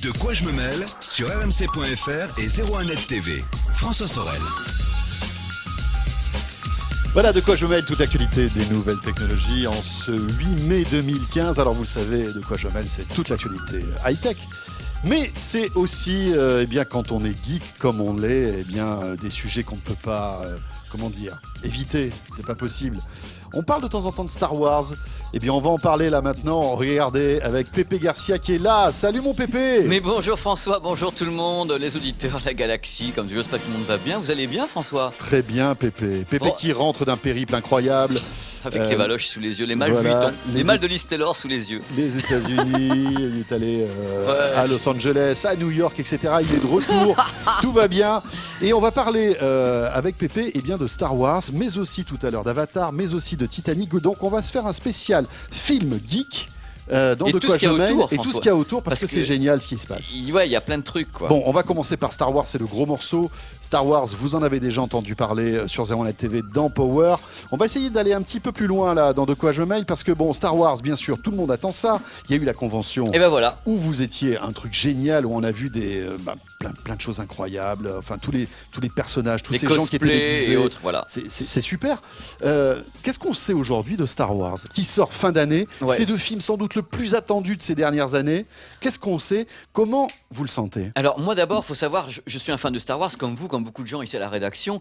De quoi je me mêle sur rmc.fr et 01net TV. François Sorel. Voilà de quoi je mêle toute l'actualité des nouvelles technologies en ce 8 mai 2015. Alors vous le savez, de quoi je mêle, c'est toute l'actualité high-tech. Mais c'est aussi, quand on est geek comme on l'est, des sujets qu'on ne peut pas, éviter. C'est pas possible. On parle de temps en temps de Star Wars. On va en parler là maintenant. Regardez, avec Pépé Garcia qui est là. Salut mon Pépé. Mais bonjour François, bonjour tout le monde, les auditeurs, la galaxie, comme tu veux, j'espère que tout le monde va bien. Vous allez bien François? Très bien Pépé. Pépé qui rentre d'un périple incroyable. Avec les valoches sous les yeux, les mâles les mâles de Listelor sous les yeux. Les États-Unis, il est allé à Los Angeles, à New York, etc. Il est de retour, tout va bien. Et on va parler avec Pépé de Star Wars, mais aussi tout à l'heure d'Avatar, mais aussi de Titanic. Donc on va se faire un spécial film geek. Dans et de tout quoi ce qu'il y a autour, et tout ce qu'il y a autour parce que c'est génial ce qui se passe. Ouais, il y a plein de trucs quoi. Bon, on va commencer par Star Wars, c'est le gros morceau. Star Wars, vous en avez déjà entendu parler sur 01net TV dans Power. On va essayer d'aller un petit peu plus loin là dans de quoi je mêle parce que Star Wars, bien sûr, tout le monde attend ça. Il y a eu la convention. Et voilà. Où vous étiez, un truc génial où on a vu plein de choses incroyables. Enfin tous les personnages, tous les ces gens qui étaient déguisés et autres, voilà. C'est super. Qu'est-ce qu'on sait aujourd'hui de Star Wars qui sort fin d'année? C'est deux films sans doute le plus attendu de ces dernières années. Qu'est-ce qu'on sait? Comment vous le sentez? Alors moi d'abord, faut savoir, je suis un fan de Star Wars comme vous, comme beaucoup de gens ici à la rédaction.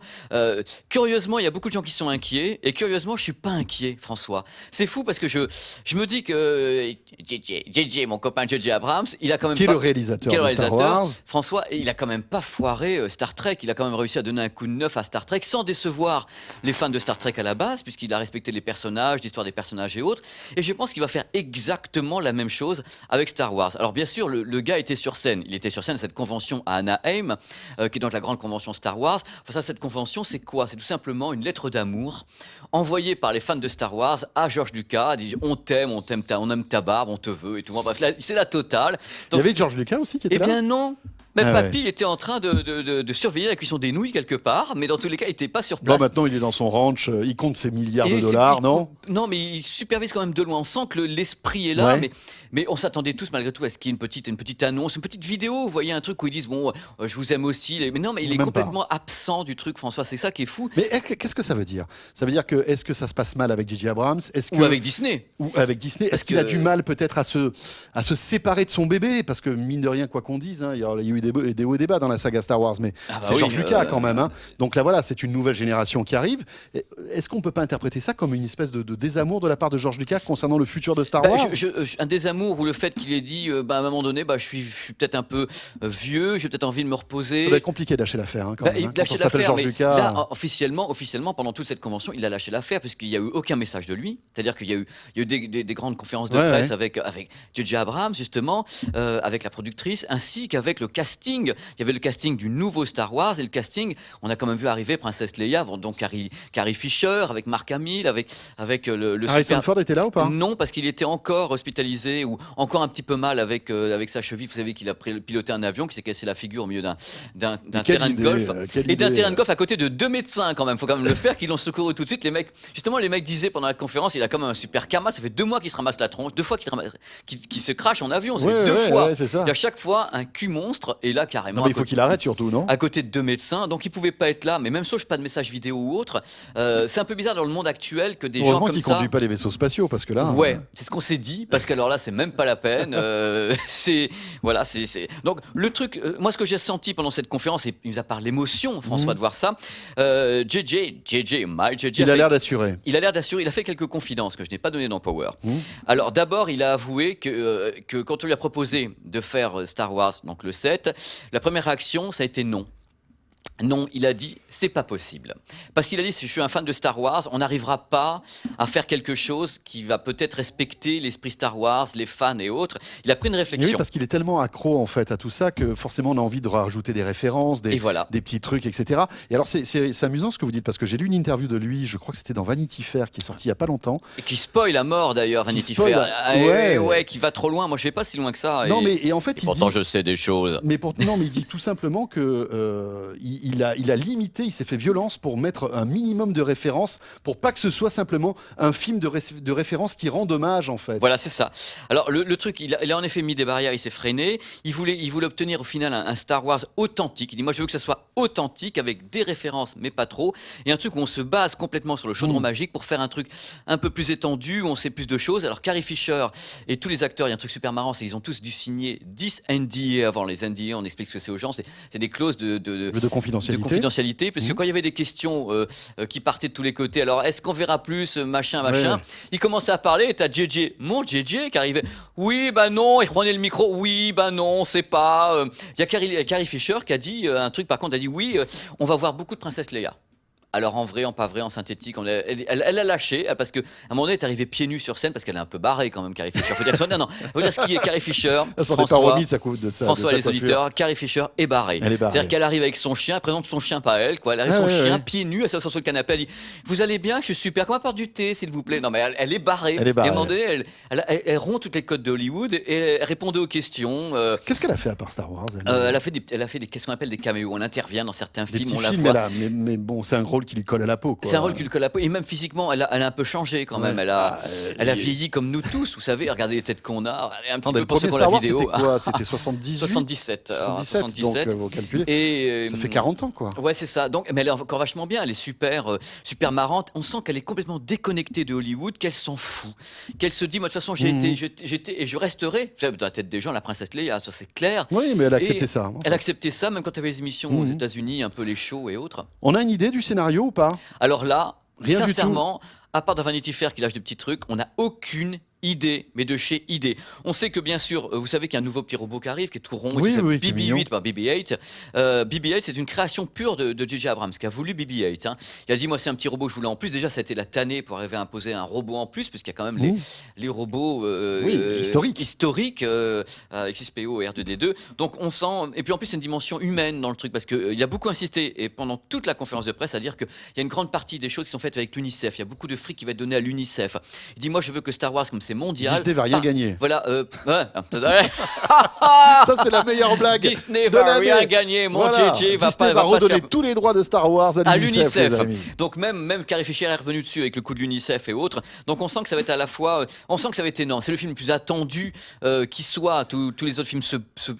Curieusement, il y a beaucoup de gens qui sont inquiets et curieusement, je suis pas inquiet, François. C'est fou parce que je me dis que JJ, mon copain JJ Abrams, il a quand même le réalisateur de Star Wars. François, et il a quand même pas foiré Star Trek. Il a quand même réussi à donner un coup de neuf à Star Trek sans décevoir les fans de Star Trek à la base, puisqu'il a respecté les personnages, l'histoire des personnages et autres. Et je pense qu'il va faire exactement la même chose avec Star Wars. Alors bien sûr, le gars était sur scène. Il était sur scène à cette convention à Anaheim, qui est donc la grande convention Star Wars. Enfin, cette convention, c'est quoi? C'est tout simplement une lettre d'amour envoyée par les fans de Star Wars à George Lucas. Il dit, on t'aime, on aime ta barbe, on te veut et tout. Bref, c'est la totale. Donc, il y avait George Lucas aussi qui était là? Eh bien non. Même Papy, il était en train de surveiller la cuisson des nouilles quelque part, mais dans tous les cas, il n'était pas sur place. Non, maintenant, il est dans son ranch, il compte ses milliards de dollars, non? Non, mais il supervise quand même de loin. On sent que l'esprit est là, mais on s'attendait tous malgré tout à ce qu'il y ait une petite annonce, une petite vidéo. Vous voyez un truc où ils disent je vous aime aussi. Mais non, mais il est complètement absent du truc, François. C'est ça qui est fou. Mais qu'est-ce que ça veut dire? Ça veut dire que est-ce que ça se passe mal avec J.J. Abrams? Ou avec Disney? Ou avec Disney? Est-ce qu'il a du mal peut-être à se séparer de son bébé? Parce que mine de rien, quoi qu'on dise, il y a eu des hauts et des bas dans la saga Star Wars, mais c'est George Lucas quand même. Donc là, voilà, c'est une nouvelle génération qui arrive. Est-ce qu'on peut pas interpréter ça comme une espèce de désamour de la part de George Lucas concernant le futur de Star Wars? Un désamour ou le fait qu'il ait dit, à un moment donné, je suis peut-être un peu vieux, j'ai peut-être envie de me reposer. Ça va être compliqué de lâcher l'affaire. Quand même, lâcher quand on s'appelle George Lucas. Là, officiellement, pendant toute cette convention, il a lâché l'affaire puisqu'il n'y a eu aucun message de lui. C'est-à-dire qu'il y a eu des grandes conférences de presse avec J.J. Abrams, justement, avec la productrice, ainsi qu'avec le casting. Il y avait le casting du nouveau Star Wars et le casting, on a quand même vu arriver Princesse Leia, donc Carrie Fisher, avec Mark Hamill, avec le Harrison Ford était là ou pas? Non, parce qu'il était encore hospitalisé ou encore un petit peu mal avec sa cheville. Vous savez qu'il a piloté un avion, qui s'est cassé la figure au milieu d'un terrain de golf. Et d'un terrain de golf à côté de 2 médecins quand même. Faut quand même le faire, qu'ils l'ont secouru tout de suite. Les mecs disaient pendant la conférence, il a quand même un super karma. Ça fait 2 mois qu'il se ramasse la tronche, 2 fois qu'il se crache en avion. C'est 2 fois. C'est ça. Il y a chaque fois un cul monstre et là carrément. Non, mais il faut qu'il arrête surtout, non? À côté de 2 médecins, donc il pouvait pas être là, mais même sauf pas de message vidéo ou autre. C'est un peu bizarre dans le monde actuel que des gens comme ça. Heureusement qu'il conduit pas les vaisseaux spatiaux parce que là. C'est ce qu'on s'est dit parce qu'alors là c'est même pas la peine. Donc le truc, moi ce que j'ai senti pendant cette conférence, et mis à part l'émotion, François, de voir ça, JJ, il a l'air d'assurer. Il a l'air d'assurer. Il a fait quelques confidences que je n'ai pas données dans Power. Alors d'abord, il a avoué que quand on lui a proposé de faire Star Wars, donc le 7, la première réaction, ça a été non. Non, il a dit, c'est pas possible. Parce qu'il a dit, si je suis un fan de Star Wars, on n'arrivera pas à faire quelque chose qui va peut-être respecter l'esprit Star Wars, les fans et autres. Il a pris une réflexion. Oui, parce qu'il est tellement accro en fait à tout ça que forcément on a envie de rajouter des références, des petits trucs, etc. Et alors c'est amusant ce que vous dites parce que j'ai lu une interview de lui, je crois que c'était dans Vanity Fair qui est sorti il y a pas longtemps. Et qui spoil à mort d'ailleurs, Vanity Fair. Qui va trop loin. Moi je vais pas si loin que ça. Non, mais en fait, pourtant je sais des choses. Non, mais il dit tout simplement que il a limité, il s'est fait violence pour mettre un minimum de références, pour pas que ce soit simplement un film de référence qui rend hommage, en fait. Voilà, c'est ça. Alors, le truc, il a en effet mis des barrières, il s'est freiné. Il voulait obtenir au final un Star Wars authentique. Il dit, moi, je veux que ça soit authentique, avec des références, mais pas trop. Et un truc où on se base complètement sur le chaudron magique pour faire un truc un peu plus étendu, où on sait plus de choses. Alors, Carrie Fisher et tous les acteurs, il y a un truc super marrant, c'est qu'ils ont tous dû signer 10 NDA avant. Les NDA, on explique ce que c'est aux gens, c'est des clauses de confidentialité, puisque quand il y avait des questions qui partaient de tous les côtés, alors est-ce qu'on verra plus, machin, il commençait à parler, et t'as JJ, mon JJ, qui arrivait, oui, bah non, il prenait le micro, oui, bah non, c'est pas... Il y a Carrie Fisher qui a dit un truc, par contre, elle a dit, oui, on va voir beaucoup de Princesse Leia. Alors en vrai, en pas vrai, en synthétique, elle a lâché, parce qu'à un moment donné, elle est arrivée pieds nus sur scène, parce qu'elle est un peu barrée quand même, Carrie Fisher. Faut dire ce qui est Carrie Fisher, François et les auditeurs, Carrie Fisher est barrée. C'est-à-dire qu'elle arrive avec son chien, elle présente son chien, pas elle, quoi. Elle arrive avec son chien, pieds nus, elle s'assoit sur le canapé, elle dit « Vous allez bien, je suis super, comment apporte du thé, s'il vous plaît ?» Non mais elle est barrée. Et à un moment donné, elle rompt toutes les codes de Hollywood, et elle répondait aux questions. Qu'est-ce qu'elle a fait à part Star Wars elle a fait qu'est-ce qu'on appelle des caméos. Elle intervient dans certains films, on la voit. Mais bon, c'est un rôle qui lui colle à la peau, quoi. C'est un rôle qui lui colle à la peau. Et même physiquement, elle a un peu changé quand même. Elle a vieilli comme nous tous, vous savez. Regardez les têtes qu'on a. Elle est un petit peu pour ceux qui ont la vidéo. C'était quoi? C'était 78 77. 77, donc vous calculez. Et ça fait 40 ans, quoi. Ouais, c'est ça. Donc, mais elle est encore vachement bien. Elle est super marrante. On sent qu'elle est complètement déconnectée de Hollywood, qu'elle s'en fout. Qu'elle se dit, moi, de toute façon, j'étais et je resterai. Vous savez, dans la tête des gens, la princesse Leia, ça c'est clair. Oui, mais elle a accepté ça. Elle a accepté ça, même quand il y avait les émissions aux États-Unis, un peu les shows et autres. On a une idée du scénario ou pas? Alors là, sincèrement, à part de Vanity Fair qui lâche des petits trucs, on n'a aucune idée, mais de chez idée. On sait que bien sûr, vous savez qu'il y a un nouveau petit robot qui arrive, qui est tout rond, BB-8, BB-8. BB-8, c'est une création pure de J.J. Abrams, qui a voulu BB-8. Il a dit, moi c'est un petit robot que je voulais en plus. Déjà, ça a été la tannée pour arriver à imposer un robot en plus, puisqu'il y a quand même les robots historiques XSPO et R2D2. Donc on sent, et puis en plus c'est une dimension humaine dans le truc, parce qu'il a beaucoup insisté, et pendant toute la conférence de presse, à dire qu'il y a une grande partie des choses qui sont faites avec l'UNICEF. Il y a beaucoup de fric qui va être donné à l'UNICEF. Il dit, moi je veux que Star Wars, comme c'est mondial. Disney va rien gagner. Voilà. Ça, c'est la meilleure blague. Disney va rien gagner. Mon JJ va redonner tous les droits de Star Wars à l'UNICEF. Donc même Carrie Fisher est revenue dessus avec le coup de l'UNICEF et autres. Donc on sent que ça va être à la fois. On sent que ça va être énorme. C'est le film le plus attendu qui soit. Tous les autres films,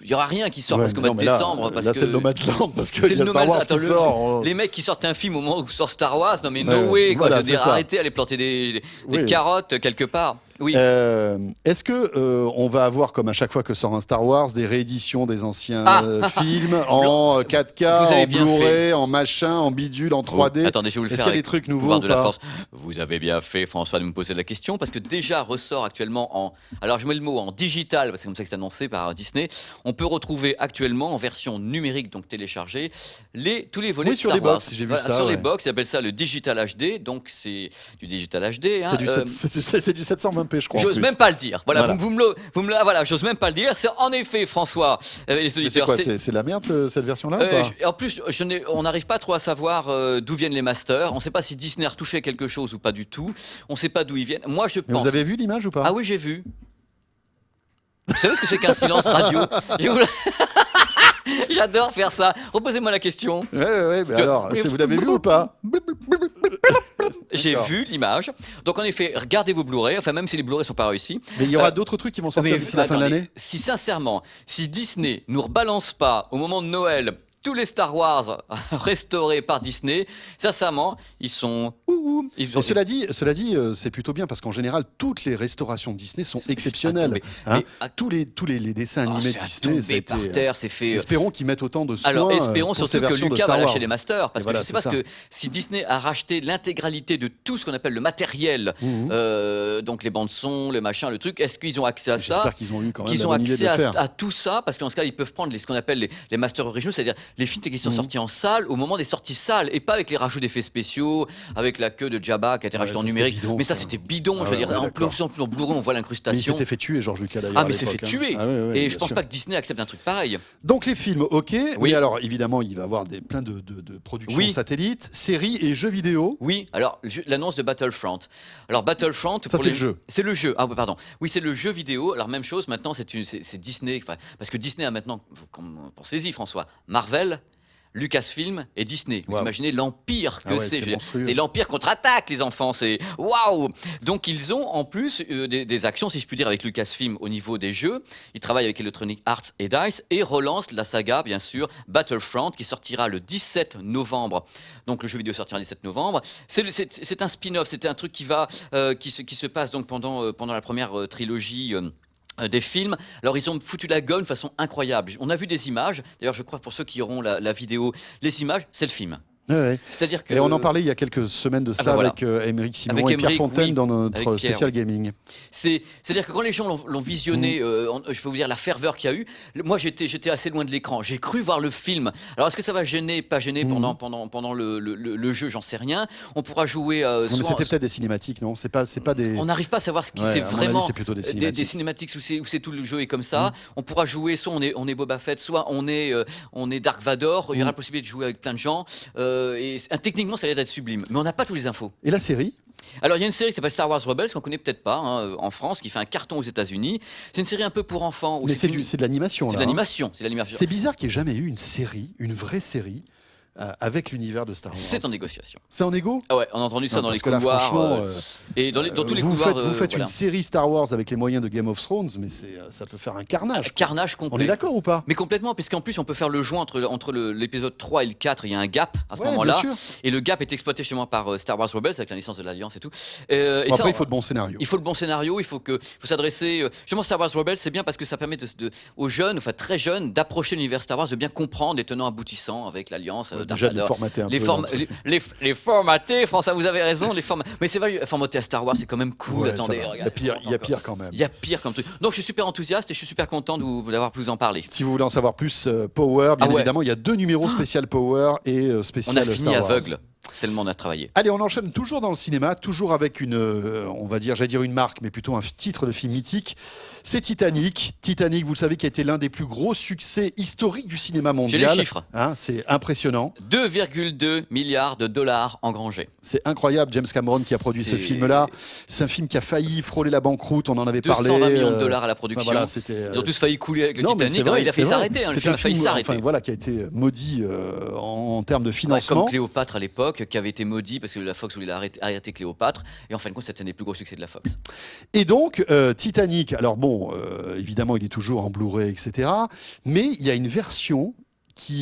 il y aura rien qui sort parce qu'au mois de décembre. Là, c'est le Nomadland parce que c'est le Star Wars qui sort. Les mecs qui sortent un film au moment où sort Star Wars, non mais no way. Je veux dire, arrêtez, allez planter des carottes quelque part. Oui. Est-ce que on va avoir, comme à chaque fois que sort un Star Wars, des rééditions des anciens films en 4K, en Blu-ray, en machin, en bidule, en 3D? Attendez, je vais vous le faire. Est-ce qu'il y a des trucs nouveaux ou pas? Vous avez bien fait, François, de me poser la question, parce que déjà ressort actuellement en... Alors je mets le mot en digital, parce que c'est comme ça que c'est annoncé par Disney. On peut retrouver actuellement en version numérique, donc téléchargée, tous les volets de Star Wars. Box, j'ai vu ça, sur les box, ils appellent ça le Digital HD, donc c'est du Digital HD. C'est du 720p. Je crois. J'ose même pas le dire. Voilà. Voilà, j'ose même pas le dire. C'est en effet, François, les auditeurs. C'est la merde cette version-là ou pas? En plus, on n'arrive pas trop à savoir d'où viennent les masters. On ne sait pas si Disney a retouché quelque chose ou pas du tout. On ne sait pas d'où ils viennent. Moi, je pense. Mais vous avez vu l'image ou pas? Ah oui, j'ai vu. Vous savez ce que c'est qu'un silence radio? J'adore faire ça. Reposez-moi la question. Ouais, mais alors, vous l'avez vu ou pas? J'ai vu l'image. Donc en effet, regardez vos Blu-ray. Enfin, même si les Blu-ray sont pas réussis. Mais il y aura d'autres trucs qui vont sortir d'ici la fin de l'année. Si sincèrement, si Disney nous rebalance pas au moment de Noël tous les Star Wars restaurés par Disney, sincèrement, ils sont... Cela dit, c'est plutôt bien parce qu'en général, toutes les restaurations Disney sont exceptionnelles. Tous les dessins animés Disney, c'est par terre, c'est fait. Espérons qu'ils mettent autant de soin. Alors espérons pour surtout que Lucas va lâcher les masters, parce que voilà, je sais pas que si Disney a racheté l'intégralité de tout ce qu'on appelle le matériel, donc les bandes son, le machin, le truc, est-ce qu'ils ont accès à ça? J'espère qu'ils ont eu quand même qu'ils ont accès à tout ça, parce qu'en ce cas, ils peuvent prendre ce qu'on appelle les masters originaux, c'est-à-dire les films qui sont sortis en salle au moment des sorties salles et pas avec les rajouts d'effets spéciaux, avec la queue de Jabba qui a été rajoutée en numérique. Bidon, mais ça, c'était bidon. Je veux dire, en plus, en Blu-ray, on voit l'incrustation. Il s'était fait tuer, George Lucas d'ailleurs. Ah, mais il s'est fait tuer. Et je pense pas que Disney accepte un truc pareil. Donc les films, ok. Oui. Mais alors, évidemment, il va y avoir plein de productions satellites, séries et jeux vidéo. Oui. Alors, l'annonce de Battlefront. Alors, Battlefront. Ça, c'est le jeu. C'est le jeu. Ah, pardon. Oui, c'est le jeu vidéo. Alors, même chose, maintenant, c'est Disney. Parce que Disney a maintenant, pensez-y, François, Marvel. Lucasfilm et Disney. Vous Wow. imaginez l'empire que Ah ouais, c'est. c'est Je veux dire, monstrueux. c'est l'empire contre-attaque, les enfants. C'est waouh. Donc ils ont en plus des actions, si je puis dire, avec Lucasfilm au niveau des jeux. Ils travaillent avec Electronic Arts et DICE et relancent la saga, bien sûr, Battlefront, qui sortira le 17 novembre. Donc le jeu vidéo sortira le 17 novembre. C'est un spin-off, c'est un truc qui se passe donc pendant la première trilogie. Des films. Alors ils ont foutu la gomme de façon incroyable. On a vu des images. D'ailleurs, je crois pour ceux qui auront la vidéo, les images, c'est le film. Ouais, ouais. C'est-à-dire que Et on en parlait il y a quelques semaines de cela voilà. avec Émeric Simon Avec et Pierre Émeric, Fontaine oui. dans notre Avec Pierre, spécial gaming. C'est-à-dire que quand les gens l'ont visionné, je peux vous dire la ferveur qu'il y a eu. Moi, j'étais assez loin de l'écran. J'ai cru voir le film. Alors, est-ce que ça va gêner, pas gêner pendant le jeu? J'en sais rien. On pourra jouer. Non, mais soit- c'était peut-être des cinématiques, non? C'est pas des. On n'arrive pas à savoir ce qui Ouais, c'est à mon avis, vraiment c'est plutôt des des cinématiques. cinématiques où c'est tout le jeu est comme ça. On pourra jouer, soit on est Boba Fett, soit on est Dark Vador. Il y aura la possibilité de jouer avec plein de gens. Techniquement, ça a l'air d'être sublime. Mais on n'a pas toutes les infos. Et la série? Alors, il y a une série qui s'appelle Star Wars Rebels, qu'on connaît peut-être pas en France, qui fait un carton aux États-Unis. C'est une série un peu pour enfants. où Mais une- c'est de l'animation, c'est là. de l'animation. C'est de l'animation. C'est bizarre qu'il n'y ait jamais eu une série, une vraie série, avec l'univers de Star Wars. C'est en négociation. C'est en égo? Ah ouais, on a entendu ça Non, dans les parce que là, couloirs. franchement, Et dans tous les vous couloirs. faites voilà. une série Star Wars avec les moyens de Game of Thrones, mais ça peut faire un carnage. quoi. Carnage On complet. est d'accord ou pas? Mais complètement, puisqu'en plus, on peut faire le joint entre l'épisode 3 et le 4. Il y a un gap à ce Ouais, moment-là. bien sûr. Et le gap est exploité justement par Star Wars Rebels, avec la licence de l'Alliance et tout. Bon, Et ça, après, il faut de bons scénarios. il faut le bon scénario, il faut s'adresser. Justement, Star Wars Rebels, c'est bien parce que ça permet aux jeunes, enfin très jeunes, d'approcher l'univers Star Wars, de bien comprendre les tenants aboutissants avec l'Alliance. Dark Déjà de les Vador. formater un Les peu. form- dans le truc. les formater, François, vous avez raison. Mais c'est vrai, formater à Star Wars, c'est quand même cool. Ouais, Attendez, ça va. regardez, Il y a pire quand même. Il y a pire comme truc. Donc, je suis super enthousiaste et je suis super content d'avoir pu vous en parler. Si vous voulez en savoir plus, Power, bien Ah ouais. évidemment, il y a 2 numéros spécial Power et On spécial a fini Star Wars. aveugle, tellement on a travaillé. Allez, on enchaîne toujours dans le cinéma, toujours avec j'allais dire une marque, mais plutôt un titre de film mythique. C'est Titanic. Titanic, vous le savez, qui a été l'un des plus gros succès historiques du cinéma mondial. J'ai les chiffres. Hein, c'est impressionnant. 2,2 milliards de dollars engrangés. C'est incroyable, James Cameron qui a produit ce C'est- film-là. C'est un film qui a failli frôler la banqueroute, on en avait parlé. 220 millions de dollars à la Enfin, production. voilà, c'était, Ils ont tous failli couler avec le non, mais Titanic. c'est vrai, Alors, il a c'est failli vrai. s'arrêter. Le C'était film un a failli film, s'arrêter. enfin, voilà, qui a été maudit en termes de Ouais, financement. comme Cléopâtre à l'époque, qui avait été maudit parce que la Fox voulait arrêter Cléopâtre. Et en fin de compte, c'était un des plus gros succès de la Fox. Et donc, Titanic, alors bon, évidemment, il est toujours en Blu-ray, etc. Mais il y a une version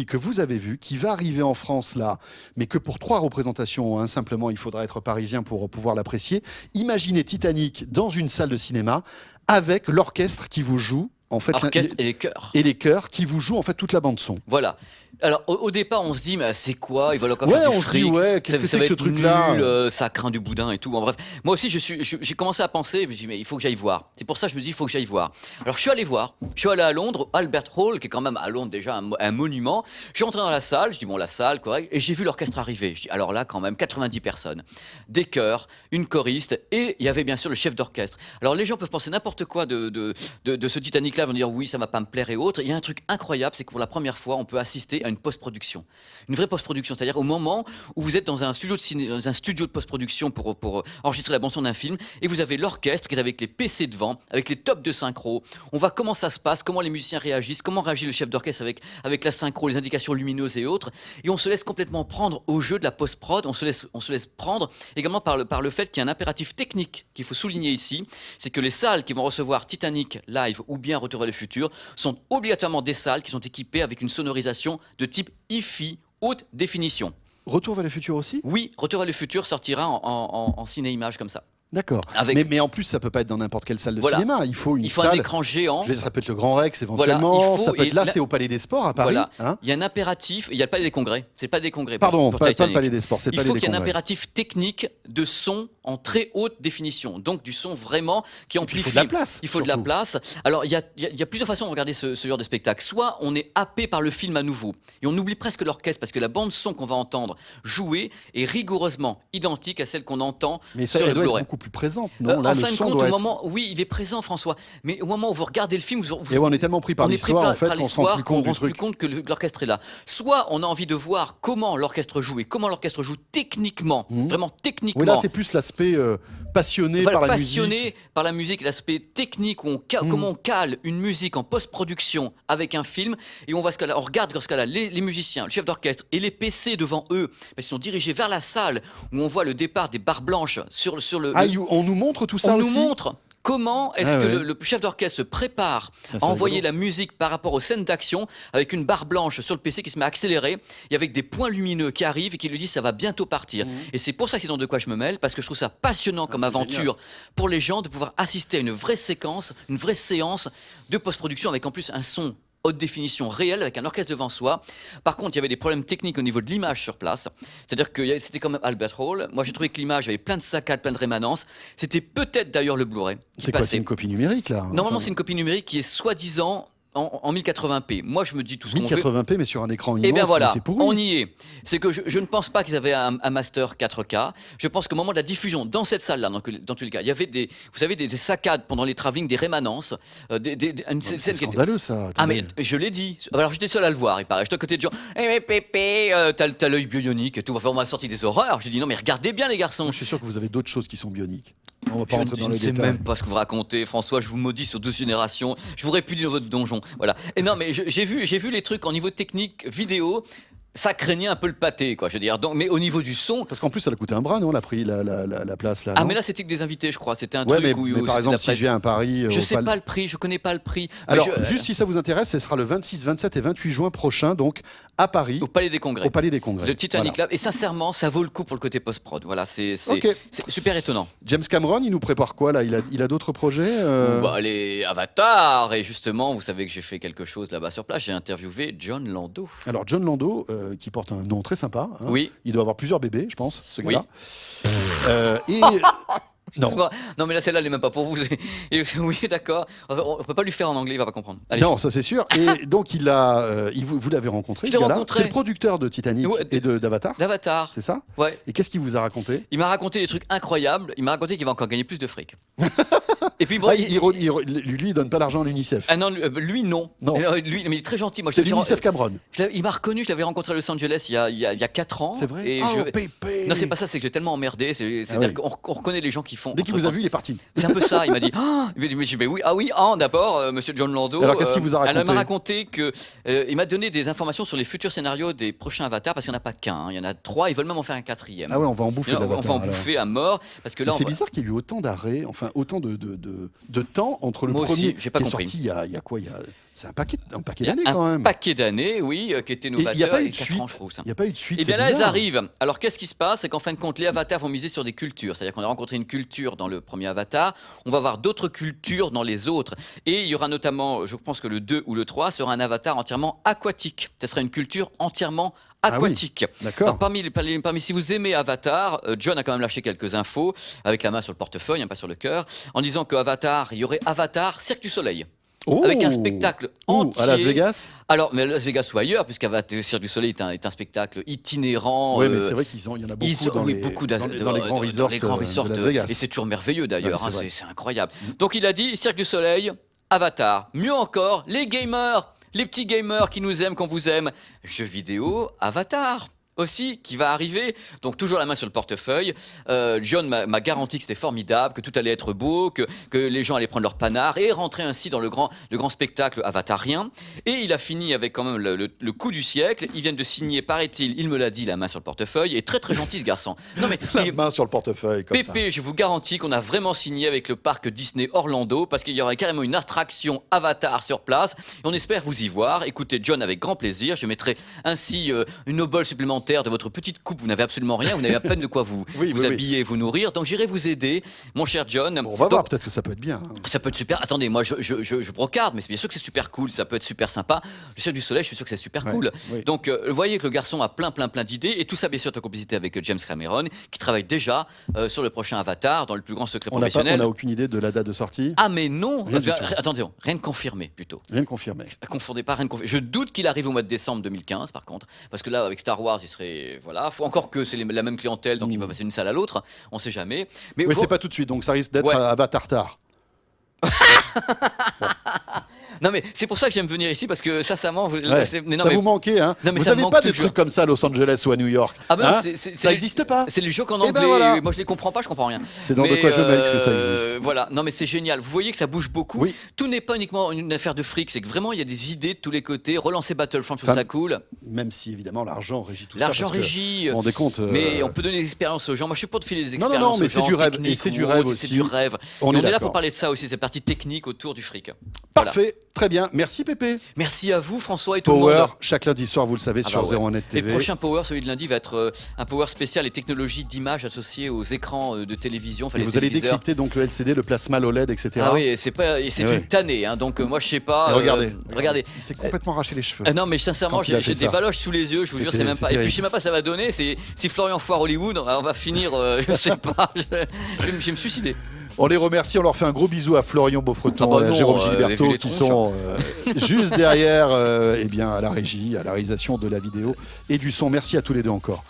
que vous avez vue, qui va arriver en France là, mais que pour 3 représentations, hein, simplement, il faudra être parisien pour pouvoir l'apprécier. Imaginez Titanic dans une salle de cinéma avec l'orchestre qui vous joue, en fait, Orchestre et les chœurs. et les chœurs qui vous jouent en fait toute la bande son. Voilà. Alors au départ, on se dit, mais c'est quoi? Ils veulent encore Ouais, faire du on se dit, fric. ouais, qu'est-ce que Ça c'est va que ce être truc-là nul, ça craint du boudin et tout. En bref, moi aussi, j'ai commencé à penser, je me dis, mais il faut que j'aille voir. C'est pour ça que je me dis, il faut que j'aille voir. Alors je suis allé voir. Je suis allé à Londres, Albert Hall, qui est quand même à Londres déjà un monument. Je suis entré dans la salle, je dis, bon, la salle, correct. Et j'ai vu l'orchestre arriver. Je dis, alors là, quand même, 90 personnes. Des chœurs, une choriste, et il y avait bien sûr le chef d'orchestre. Alors les gens peuvent penser n'importe quoi de ce Titanic-là, ils vont dire, oui, ça va pas me plaire et autres. Il y a un truc incroyable, c'est que pour la première fois, on peut assister à une post-production. Une vraie post-production, c'est-à-dire au moment où vous êtes dans un studio dans un studio de post-production pour enregistrer la bande-son d'un film, et vous avez l'orchestre qui est avec les PC devant, avec les tops de synchro. On voit comment ça se passe, comment les musiciens réagissent, comment réagit le chef d'orchestre avec la synchro, les indications lumineuses et autres. Et on se laisse complètement prendre au jeu de la post-prod. On se laisse prendre également par le fait qu'il y a un impératif technique qu'il faut souligner ici, c'est que les salles qui vont recevoir Titanic live ou bien Retour vers le futur sont obligatoirement des salles qui sont équipées avec une sonorisation de type hi-fi haute définition. Retour vers le futur aussi? Oui, Retour vers le futur sortira en ciné-image comme ça. D'accord. Avec- Mais en plus, ça peut pas être dans n'importe quelle salle de Voilà. cinéma. Il faut une Il faut un salle. écran géant. Je vais dire, ça peut être le Grand Rex Voilà, éventuellement. il faut- Ça peut être et là, là- c'est au Palais des Sports à Paris. Voilà. hein. Il y a un impératif. Il n'y a pas des congrès. C'est pas des congrès. Pardon, pour pas le Titanic. Palais des Sports, c'est le Il Palais faut des qu'il y ait un Congrès. impératif technique de son en très haute définition. Donc du son vraiment qui puis, amplifie. il faut de la place, Il faut de la surtout. place. Alors il y a plusieurs façons de regarder ce genre de spectacle. Soit on est happé par le film à nouveau et on oublie presque l'orchestre parce que la bande son qu'on va entendre jouer est rigoureusement identique à celle qu'on entend Mais ça, sur elle le doit être Blu-ray. beaucoup plus présente, non? Là, En le fin de son compte, doit au être... moment, oui, il est présent, François, mais au moment où vous regardez le film, Et ouais, on est tellement pris par on est pris l'histoire, en fait, par qu'on se rend l'histoire plus qu'on compte du ne se rend plus truc. compte que l'orchestre est là. Soit on a envie de voir comment l'orchestre joue et comment l'orchestre joue techniquement, vraiment techniquement. Oui, là, c'est plus l'aspect passionné Voilà, par la passionné musique. par la musique, l'aspect technique, où comment on cale une musique en post-production avec un film, et on regarde dans ce cas-là les musiciens, le chef d'orchestre et les PC devant eux, parce qu'ils sont dirigés vers la salle où on voit le départ des barres blanches sur le. Ah, on nous montre tout ça on aussi? nous montre. Comment est-ce Ah que ouais. le chef d'orchestre se prépare Ça, à c'est envoyer rigolo. la musique par rapport aux scènes d'action avec une barre blanche sur le PC qui se met à accélérer et avec des points lumineux qui arrivent et qui lui disent ça va bientôt partir. Et c'est pour ça que c'est dans De quoi je me mêle, parce que je trouve ça passionnant comme c'est aventure pour les gens de pouvoir assister à une vraie séquence, une vraie séance de post-production avec en plus un son haute définition réelle avec un orchestre devant soi. Par contre, il y avait des problèmes techniques au niveau de l'image sur place. C'est-à-dire que c'était quand même Albert Hall. Moi, j'ai trouvé que l'image avait plein de saccades, plein de rémanences. C'était peut-être d'ailleurs le Blu-ray qui C'est quoi? C'est passait. une copie numérique, là? Normalement, c'est une copie numérique qui est soi-disant en 1080p. Moi, je me dis tout ce qu'on veut. 1080p, mais sur un écran immense, Eh bien voilà, mais c'est pourri. on y est. C'est que je ne pense pas qu'ils avaient un master 4K. Je pense qu'au moment de la diffusion, dans cette salle-là, dans tous les cas, il y avait vous savez, des saccades pendant les travelling, des rémanences. Une C'est scène qui était... scandaleux, ça. Ah mais Attendez. je l'ai dit. Alors j'étais seul à le voir, il paraît. J'étais à côté de gens. Eh mais Pépé, t'as l'œil bionique et tout. Enfin, on m'a sorti des horreurs. Je dis non mais regardez bien les garçons. Moi, je suis sûr que vous avez d'autres choses qui sont bioniques. On va Je pas rentrer dans ne le sais détail. même pas ce que vous racontez, François. Je vous maudis sur 12 générations. Je vous répudie dans votre donjon. Voilà. Et non, mais j'ai vu les trucs en niveau technique, vidéo. Ça craignait un peu le pâté, quoi. Je veux dire. Donc, mais au niveau du son. Parce qu'en plus, ça a coûté un bras, non? La place, là. Ah, non? mais là, c'était que des invités, je crois. C'était un Ouais, truc mais, où. mais par c'était exemple, la si presse. je viens à Paris. Je au sais Pal- pas le prix, je connais pas le prix. Mais Alors, juste si ça vous intéresse, ce sera le 26, 27 et 28 juin prochain, donc à Paris, au Palais des Congrès. au Palais des Congrès. Le Titanic Voilà. Lab. Et sincèrement, ça vaut le coup pour le côté post-prod. Voilà, c'est Ok. super étonnant. James Cameron, il nous prépare quoi là? Il a d'autres projets Bah, les Avatar. Et justement, vous savez que j'ai fait quelque chose là-bas sur place. J'ai interviewé John Lando. Alors, John Lando, qui porte un nom très sympa. Hein. Oui. Il doit avoir plusieurs bébés, je pense, ce Oui. gars-là. Et. Non. Excuse-moi. Non, mais là, celle-là, elle n'est même pas pour vous. Et, oui, d'accord. On peut pas lui faire en anglais, il va pas comprendre. Allez. Non, ça c'est sûr. Et donc vous l'avez rencontré, Je ce l'ai gars-là. rencontré. C'est le producteur de Titanic Ouais, et d'Avatar, L'Avatar. c'est ça? Ouais. Et qu'est-ce qu'il vous a raconté? Il m'a raconté des trucs incroyables. Il m'a raconté qu'il va encore gagner plus de fric. Et puis, bon, Ah, lui, il donne pas l'argent à l'UNICEF. ah non, lui, non. Non. Lui, mais il est très gentil. Moi, C'est je te l'UNICEF Cameron. Il m'a reconnu, je l'avais rencontré à Los Angeles il y a 4 ans. C'est vrai? Et Oh, je... Pépé. Non, c'est pas ça, c'est que j'ai tellement emmerdé. C'est-à-dire Ah oui. qu'on reconnaît les gens qui font. Dès qu'il vous a vu, il est parti. C'est un peu ça. Il m'a dit, ah mais oui, ah oui, d'abord, Monsieur John Lando. Alors, qu'est-ce qu'il vous a raconté? Il m'a raconté que il m'a donné des informations sur les futurs scénarios des prochains Avatars, parce qu'il n'y en a pas qu'un, hein. Il y en a 3. Ils veulent même en faire un 4e. Ah ouais, on va en bouffer On d'Avatar. va en alors. bouffer à mort, parce que Mais là, c'est bizarre qu'il y ait eu autant d'arrêts, enfin autant de temps entre le Moi aussi, premier j'ai pas qui est compris. sorti il y a quoi? C'est un paquet il y a d'années quand un même. paquet d'années, oui, qui était Et il n'y a novateur. pas eu Et de 4 suite. ans, je trouve ça. Il n'y a pas eu de suite. Et c'est bien là, elles bizarre. arrivent. Alors, qu'est-ce qui se passe? C'est qu'en fin de compte, les avatars vont miser sur des cultures. C'est-à-dire qu'on a rencontré une culture dans le premier avatar. On va voir d'autres cultures dans les autres. Et il y aura notamment, je pense que le 2 ou le 3 sera un avatar entièrement aquatique. Ce sera une culture entièrement aquatique. D'accord. Alors, parmi, si vous aimez Avatar, John a quand même lâché quelques infos avec la main sur le portefeuille, hein, pas sur le cœur, en disant qu'Avatar, il y aurait Avatar Cirque du Soleil. Oh. Avec un spectacle entier. À Las Vegas. Alors, mais Las Vegas ou ailleurs, puisqu'Avatar Cirque du Soleil est un spectacle itinérant. Oui, mais c'est vrai qu'il y en a beaucoup dans les grands resorts de Las Vegas. Et c'est toujours merveilleux d'ailleurs, Ouais, c'est hein, vrai. c'est incroyable. Donc il a dit Cirque du Soleil, Avatar. Mieux encore, les gamers, les petits gamers qui nous aiment, qu'on vous aime. Jeux vidéo, Avatar. Aussi, qui va arriver, donc toujours la main sur le portefeuille. John m'a garanti que c'était formidable, que tout allait être beau, que les gens allaient prendre leur panard et rentrer ainsi dans le grand spectacle avatarien. Et il a fini avec quand même le coup du siècle. Ils viennent de signer, paraît-il, il me l'a dit, la main sur le portefeuille. Et très très gentil ce garçon. Non mais La main sur le portefeuille, comme ça. Pépé, je vous garantis qu'on a vraiment signé avec le parc Disney Orlando, parce qu'il y aurait carrément une attraction Avatar sur place. Et on espère vous y voir. Écoutez, John, avec grand plaisir. Je mettrai ainsi une obole supplémentaire de votre petite coupe. Vous n'avez absolument rien. Vous n'avez à peine de quoi vous habiller, vous nourrir. Donc j'irai vous aider, mon cher John. Bon, on va Donc, voir, peut-être que ça peut être bien. Hein. ça peut être super. Attendez, moi je brocarde, mais c'est bien sûr que c'est super cool. Ça peut être super sympa. Le Cirque du Soleil, je suis sûr que c'est super Ouais, cool. oui. Donc vous voyez que le garçon a plein d'idées. Et tout ça, bien sûr, en complicité avec James Cameron, qui travaille déjà sur le prochain Avatar, dans le plus grand secret On n'a professionnel. aucune idée de la date de sortie. Ah mais non. Rien du tout. Attendez, rien de confirmé plutôt. Rien de confirmé. Confondez pas, rien de confirmé. Je doute qu'il arrive au mois de décembre 2015 par contre, parce que là avec Star Wars serait voilà. Encore que c'est la même clientèle, donc il va passer d'une salle à l'autre. On sait jamais. Mais Oui, bon, c'est pas tout de suite, donc ça risque d'être Ouais. à Avatar. non mais c'est pour ça que j'aime venir ici parce que sincèrement, Ouais. mais non, Ça mais- vous manquait, hein? Non, mais Vous ça me n'avez manque pas de toujours. trucs comme ça à Los Angeles ou à New York? Ah ben non, hein ça n'existe pas. C'est le jeu en Eh ben anglais. voilà. Moi je les comprends pas, je comprends rien. C'est dans De Mais, quoi je mêle que ça existe. Voilà, non mais c'est génial. Vous voyez que ça bouge beaucoup. Oui. Tout n'est pas uniquement une affaire de fric, c'est que vraiment il y a des idées de tous les côtés. Relancer Battlefront, je trouve Enfin, ça cool. Même si évidemment l'argent régit tout L'argent ça. parce que, régit. Vous vous rendez compte Mais on peut donner des expériences aux gens. Moi, je suis pas de filer des Non, non, expériences non, mais aux c'est gens du rêve. techniques Et c'est du ou rêve autres, aussi. C'est du rêve. On Et est on est là d'accord. pour parler de ça aussi, cette partie technique autour du fric. Voilà. Parfait, très bien. Merci Pépé. Merci à vous, François, et tout le Power, monde. chaque lundi soir, vous le savez, Ah sur bah ouais. 01net Et TV. le prochain Power, celui de lundi, va être un Power spécial les technologies d'image associées aux écrans de télévision. Enfin, Et les vous allez téléviseurs. décrypter donc le LCD, le plasma, l'OLED, etc. Ah oui, et c'est Eh ouais. une tannée. Hein, donc moi, je sais pas. Et regardez. Regardez. Il s'est complètement arraché les cheveux. Non mais sincèrement Quand il a j'ai fait des ça. valoches sous les yeux, je vous jure, c'est même C'est pas. Et puis terrible. je sais même pas ça va donner. Si Florian foire Hollywood, on va finir. Je sais pas. Je vais me suicider. On les remercie, on leur fait un gros bisou à Florian Beaufreton Ah bah et à non, Jérôme les Gilberto vu les qui tronches. sont juste derrière eh bien, à la régie, à la réalisation de la vidéo et du son. Merci à tous les deux encore.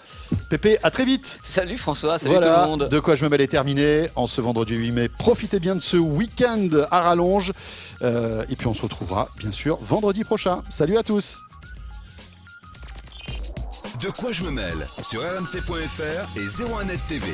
Pépé, à très vite. Salut François, salut Voilà, tout le monde. De quoi je me mêle est terminé en ce vendredi 8 mai. Profitez bien de ce week-end à rallonge. Et puis on se retrouvera bien sûr vendredi prochain. Salut à tous. De quoi je me mêle sur rmc.fr et 01net TV.